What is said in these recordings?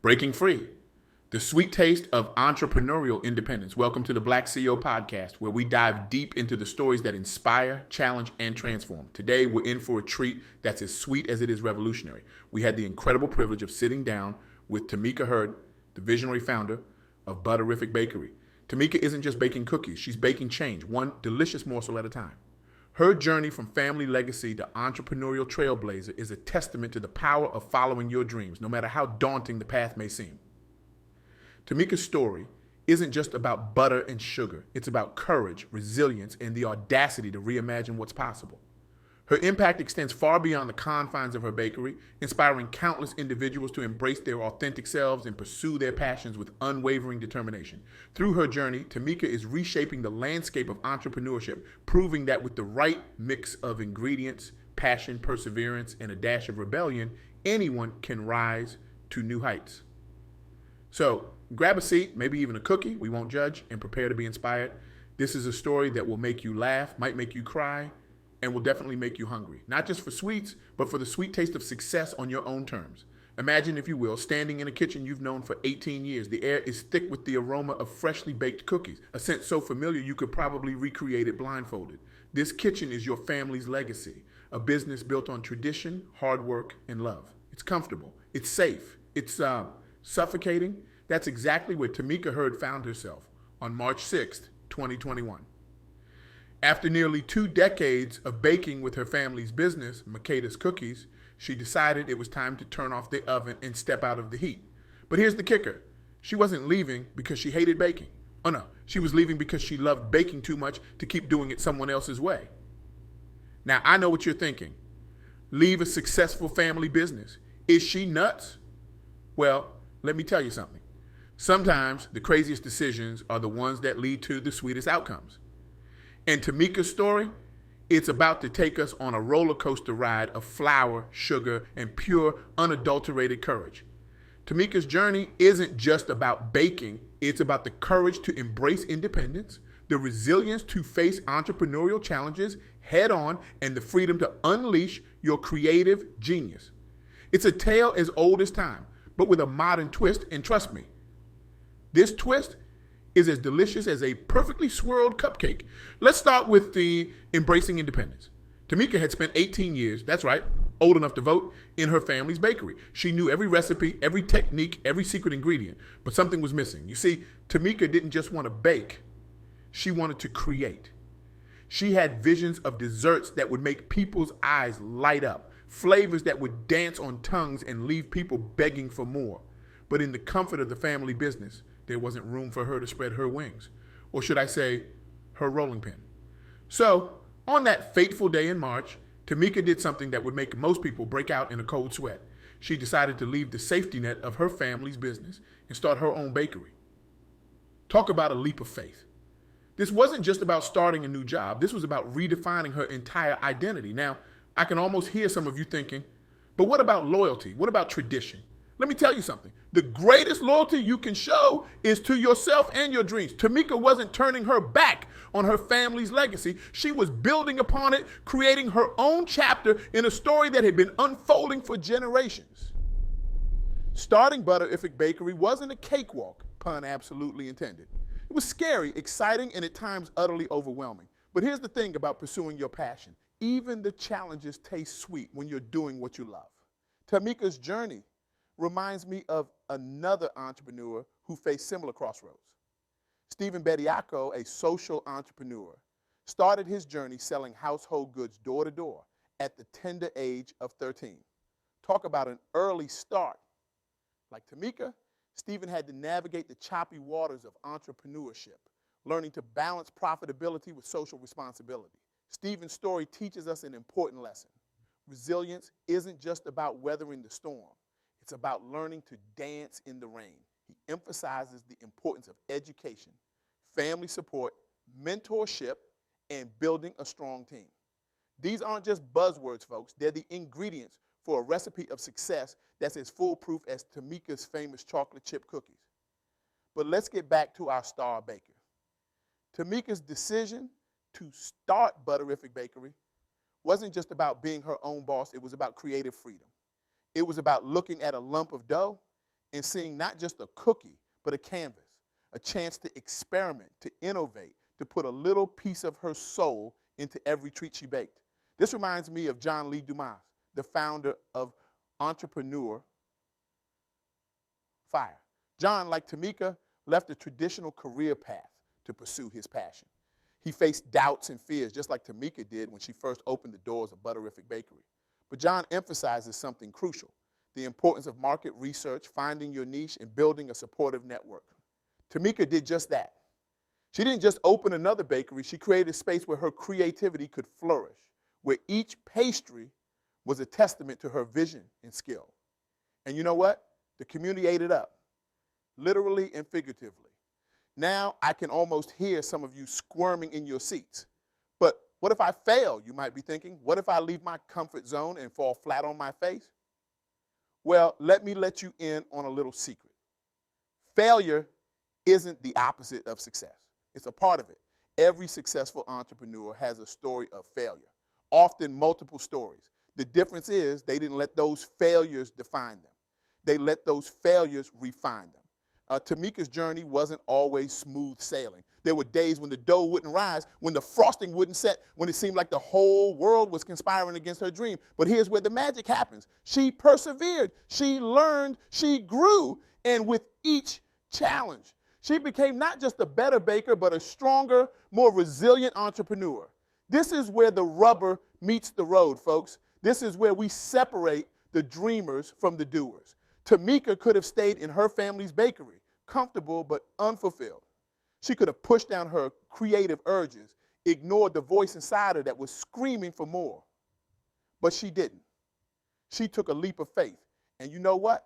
Breaking free, the sweet taste of entrepreneurial independence. Welcome to the BlackCEO Podcast, where we dive deep into the stories that inspire, challenge, and transform. Today, we're in for a treat that's as sweet as it is revolutionary. We had the incredible privilege of sitting down with Tamika Heard, the visionary founder of Butteriffic Bakery. Tamika isn't just baking cookies, she's baking change, one delicious morsel at a time. Her journey from family legacy to entrepreneurial trailblazer is a testament to the power of following your dreams, no matter how daunting the path may seem. Tamika's story isn't just about butter and sugar. It's about courage, resilience, and the audacity to reimagine what's possible. Her impact extends far beyond the confines of her bakery, inspiring countless individuals to embrace their authentic selves and pursue their passions with unwavering determination. Through her journey, Tamika is reshaping the landscape of entrepreneurship, proving that with the right mix of ingredients, passion, perseverance, and a dash of rebellion, anyone can rise to new heights. So, grab a seat, maybe even a cookie, we won't judge, and prepare to be inspired. This is a story that will make you laugh, might make you cry, and will definitely make you hungry. Not just for sweets, but for the sweet taste of success on your own terms. Imagine, if you will, standing in a kitchen you've known for 18 years. The air is thick with the aroma of freshly baked cookies, a scent so familiar you could probably recreate it blindfolded. This kitchen is your family's legacy, a business built on tradition, hard work, and love. It's comfortable, it's safe, it's suffocating. That's exactly where Tamika Heard found herself on March 6th, 2021. After nearly 2 decades of baking with her family's business, Makeda's Cookies, she decided it was time to turn off the oven and step out of the heat. But here's the kicker. She wasn't leaving because she hated baking. Oh no, she was leaving because she loved baking too much to keep doing it someone else's way. Now, I know what you're thinking. Leave a successful family business. Is she nuts? Well, let me tell you something. Sometimes the craziest decisions are the ones that lead to the sweetest outcomes. And Tamika's story, it's about to take us on a roller coaster ride of flour, sugar, and pure, unadulterated courage. Tamika's journey isn't just about baking. It's about the courage to embrace independence, the resilience to face entrepreneurial challenges head on, and the freedom to unleash your creative genius. It's a tale as old as time, but with a modern twist, and trust me, this twist is as delicious as a perfectly swirled cupcake. Let's start with the embracing independence. Tamika had spent 18 years, that's right, old enough to vote, in her family's bakery. She knew every recipe, every technique, every secret ingredient, but something was missing. You see, Tamika didn't just want to bake, she wanted to create. She had visions of desserts that would make people's eyes light up, flavors that would dance on tongues and leave people begging for more. But in the comfort of the family business, there wasn't room for her to spread her wings, or should I say, her rolling pin. So, on that fateful day in March, Tamika did something that would make most people break out in a cold sweat. She decided to leave the safety net of her family's business and start her own bakery. Talk about a leap of faith. This wasn't just about starting a new job. This was about redefining her entire identity. Now, I can almost hear some of you thinking, but what about loyalty? What about tradition? Let me tell you something. The greatest loyalty you can show is to yourself and your dreams. Tamika wasn't turning her back on her family's legacy. She was building upon it, creating her own chapter in a story that had been unfolding for generations. Starting Butteriffic Bakery wasn't a cakewalk, pun absolutely intended. It was scary, exciting, and at times utterly overwhelming. But here's the thing about pursuing your passion. Even the challenges taste sweet when you're doing what you love. Tamika's journey reminds me of another entrepreneur who faced similar crossroads. Stephen Bediako, a social entrepreneur, started his journey selling household goods door to door at the tender age of 13. Talk about an early start. Like Tamika, Stephen had to navigate the choppy waters of entrepreneurship, learning to balance profitability with social responsibility. Stephen's story teaches us an important lesson. Resilience isn't just about weathering the storm. It's about learning to dance in the rain. He emphasizes the importance of education, family support, mentorship, and building a strong team. These aren't just buzzwords, folks. They're the ingredients for a recipe of success that's as foolproof as Tamika's famous chocolate chip cookies. But let's get back to our star baker. Tamika's decision to start Butteriffic Bakery wasn't just about being her own boss. It was about creative freedom. It was about looking at a lump of dough and seeing not just a cookie, but a canvas, a chance to experiment, to innovate, to put a little piece of her soul into every treat she baked. This reminds me of John Lee Dumas, the founder of Entrepreneurial. John, like Tamika, left a traditional career path to pursue his passion. He faced doubts and fears, just like Tamika did when she first opened the doors of Butteriffic Bakery. But John emphasizes something crucial: the importance of market research, finding your niche, and building a supportive network. Tamika did just that. She didn't just open another bakery, she created a space where her creativity could flourish, where each pastry was a testament to her vision and skill. And you know what? The community ate it up, literally and figuratively. Now I can almost hear some of you squirming in your seats. But what if I fail, you might be thinking? What if I leave my comfort zone and fall flat on my face? Well, let me let you in on a little secret. Failure isn't the opposite of success. It's a part of it. Every successful entrepreneur has a story of failure, often multiple stories. The difference is they didn't let those failures define them. They let those failures refine them. Tamika's journey wasn't always smooth sailing. There were days when the dough wouldn't rise, when the frosting wouldn't set, when it seemed like the whole world was conspiring against her dream. But here's where the magic happens. She persevered, she learned, she grew, and with each challenge, she became not just a better baker, but a stronger, more resilient entrepreneur. This is where the rubber meets the road, folks. This is where we separate the dreamers from the doers. Tamika could have stayed in her family's bakery, comfortable but unfulfilled. She could have pushed down her creative urges, ignored the voice inside her that was screaming for more. But she didn't. She took a leap of faith. And you know what?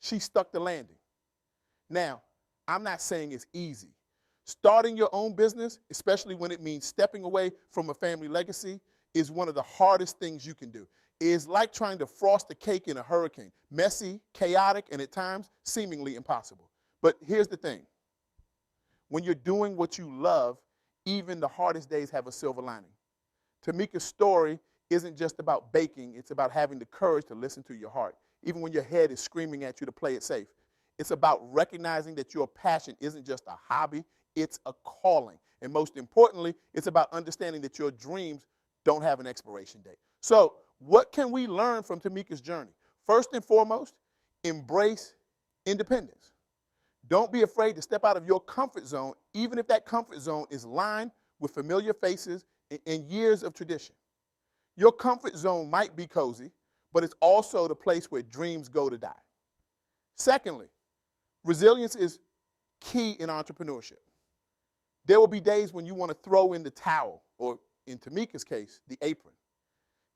She stuck the landing. Now, I'm not saying it's easy. Starting your own business, especially when it means stepping away from a family legacy, is one of the hardest things you can do. It's like trying to frost a cake in a hurricane. Messy, chaotic, and at times seemingly impossible. But here's the thing. When you're doing what you love, even the hardest days have a silver lining. Tamika's story isn't just about baking. It's about having the courage to listen to your heart, even when your head is screaming at you to play it safe. It's about recognizing that your passion isn't just a hobby, it's a calling. And most importantly, it's about understanding that your dreams don't have an expiration date. So, what can we learn from Tamika's journey? First and foremost, embrace independence. Don't be afraid to step out of your comfort zone, even if that comfort zone is lined with familiar faces and years of tradition. Your comfort zone might be cozy, but it's also the place where dreams go to die. Secondly, resilience is key in entrepreneurship. There will be days when you want to throw in the towel, or in Tamika's case, the apron.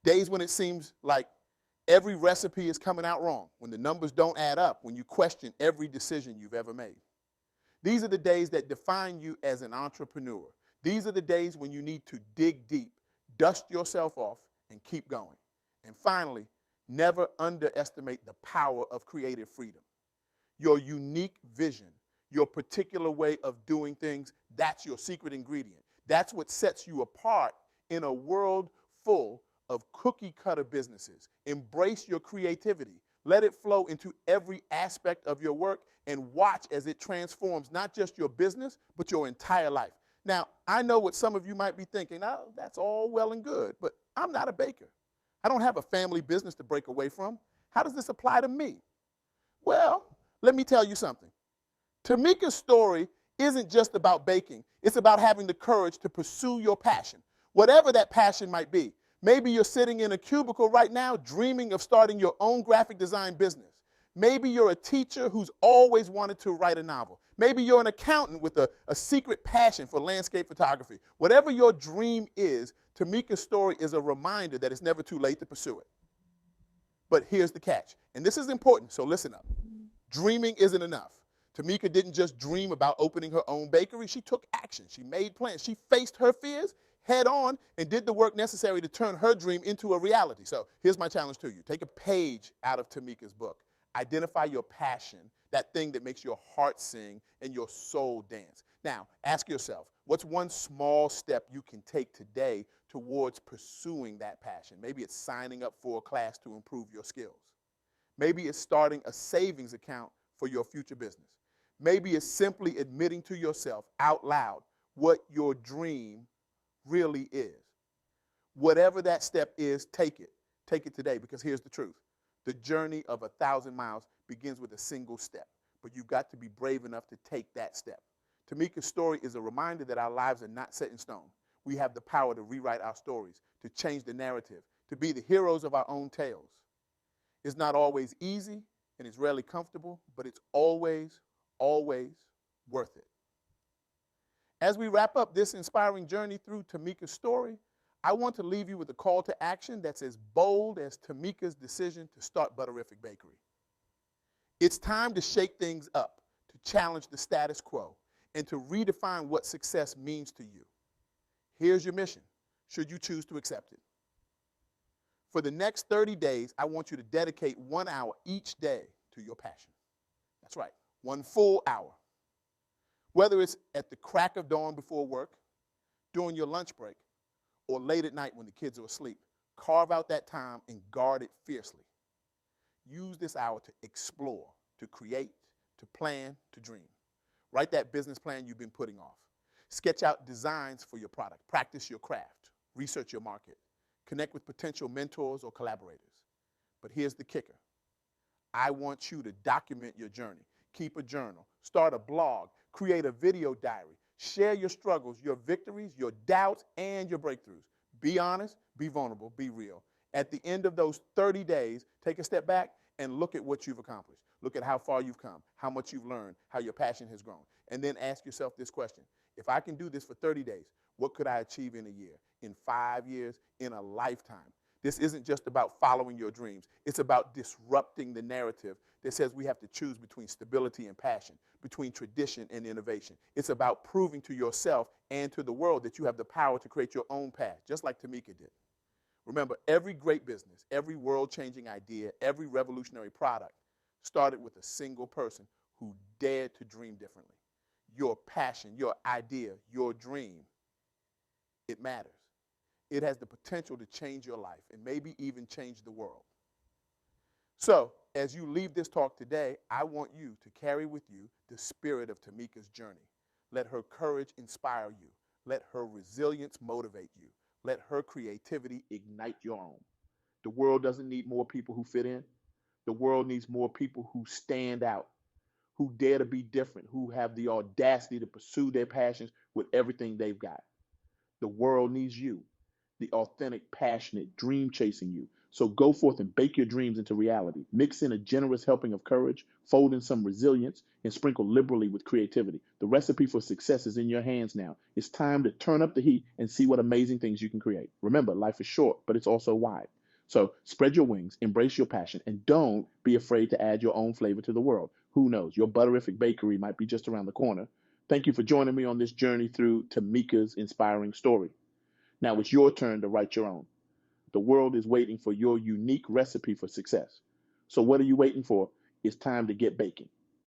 Days when it seems like every recipe is coming out wrong, when the numbers don't add up, when you question every decision you've ever made. These are the days that define you as an entrepreneur. These are the days when you need to dig deep, dust yourself off, and keep going. And finally, never underestimate the power of creative freedom. Your unique vision, your particular way of doing things, that's your secret ingredient. That's what sets you apart in a world full of cookie-cutter businesses. Embrace your creativity. Let it flow into every aspect of your work and watch as it transforms not just your business, but your entire life. Now, I know what some of you might be thinking, oh, that's all well and good, but I'm not a baker. I don't have a family business to break away from. How does this apply to me? Well, let me tell you something. Tamika's story isn't just about baking. It's about having the courage to pursue your passion, whatever that passion might be. Maybe you're sitting in a cubicle right now dreaming of starting your own graphic design business. Maybe you're a teacher who's always wanted to write a novel. Maybe you're an accountant with a secret passion for landscape photography. Whatever your dream is, Tamika's story is a reminder that it's never too late to pursue it. But here's the catch, and this is important, so listen up. Dreaming isn't enough. Tamika didn't just dream about opening her own bakery. She took action. She made plans. She faced her fears head on and did the work necessary to turn her dream into a reality. So here's my challenge to you. Take a page out of Tamika's book. Identify your passion, that thing that makes your heart sing and your soul dance. Now, ask yourself, what's one small step you can take today towards pursuing that passion? Maybe it's signing up for a class to improve your skills. Maybe it's starting a savings account for your future business. Maybe it's simply admitting to yourself out loud what your dream really is. Whatever that step is, take it. Take it today, because here's the truth. The journey of 1,000 miles begins with a single step, but you've got to be brave enough to take that step. Tamika's story is a reminder that our lives are not set in stone. We have the power to rewrite our stories, to change the narrative, to be the heroes of our own tales. It's not always easy, and it's rarely comfortable, but it's always, always worth it. As we wrap up this inspiring journey through Tamika's story, I want to leave you with a call to action that's as bold as Tamika's decision to start Butteriffic Bakery. It's time to shake things up, to challenge the status quo, and to redefine what success means to you. Here's your mission, should you choose to accept it. For the next 30 days, I want you to dedicate 1 hour each day to your passion. That's right, 1 full hour. Whether it's at the crack of dawn before work, during your lunch break, or late at night when the kids are asleep, carve out that time and guard it fiercely. Use this hour to explore, to create, to plan, to dream. Write that business plan you've been putting off. Sketch out designs for your product. Practice your craft. Research your market. Connect with potential mentors or collaborators. But here's the kicker. I want you to document your journey. Keep a journal. Start a blog. Create a video diary. Share your struggles, your victories, your doubts, and your breakthroughs. Be honest, be vulnerable, be real. At the end of those 30 days, take a step back and look at what you've accomplished. Look at how far you've come, how much you've learned, how your passion has grown. And then ask yourself this question. If I can do this for 30 days, what could I achieve in a year, in 5 years, in a lifetime? This isn't just about following your dreams. It's about disrupting the narrative that says we have to choose between stability and passion, between tradition and innovation. It's about proving to yourself and to the world that you have the power to create your own path, just like Tamika did. Remember, every great business, every world-changing idea, every revolutionary product started with a single person who dared to dream differently. Your passion, your idea, your dream, it matters. It has the potential to change your life and maybe even change the world. So, as you leave this talk today, I want you to carry with you the spirit of Tamika's journey. Let her courage inspire you. Let her resilience motivate you. Let her creativity ignite your own. The world doesn't need more people who fit in. The world needs more people who stand out, who dare to be different, who have the audacity to pursue their passions with everything they've got. The world needs you, the authentic, passionate, dream-chasing you. So go forth and bake your dreams into reality. Mix in a generous helping of courage, fold in some resilience, and sprinkle liberally with creativity. The recipe for success is in your hands now. It's time to turn up the heat and see what amazing things you can create. Remember, life is short, but it's also wide. So spread your wings, embrace your passion, and don't be afraid to add your own flavor to the world. Who knows? Your Butteriffic Bakery might be just around the corner. Thank you for joining me on this journey through Tamika's inspiring story. Now it's your turn to write your own. The world is waiting for your unique recipe for success. So what are you waiting for? It's time to get baking.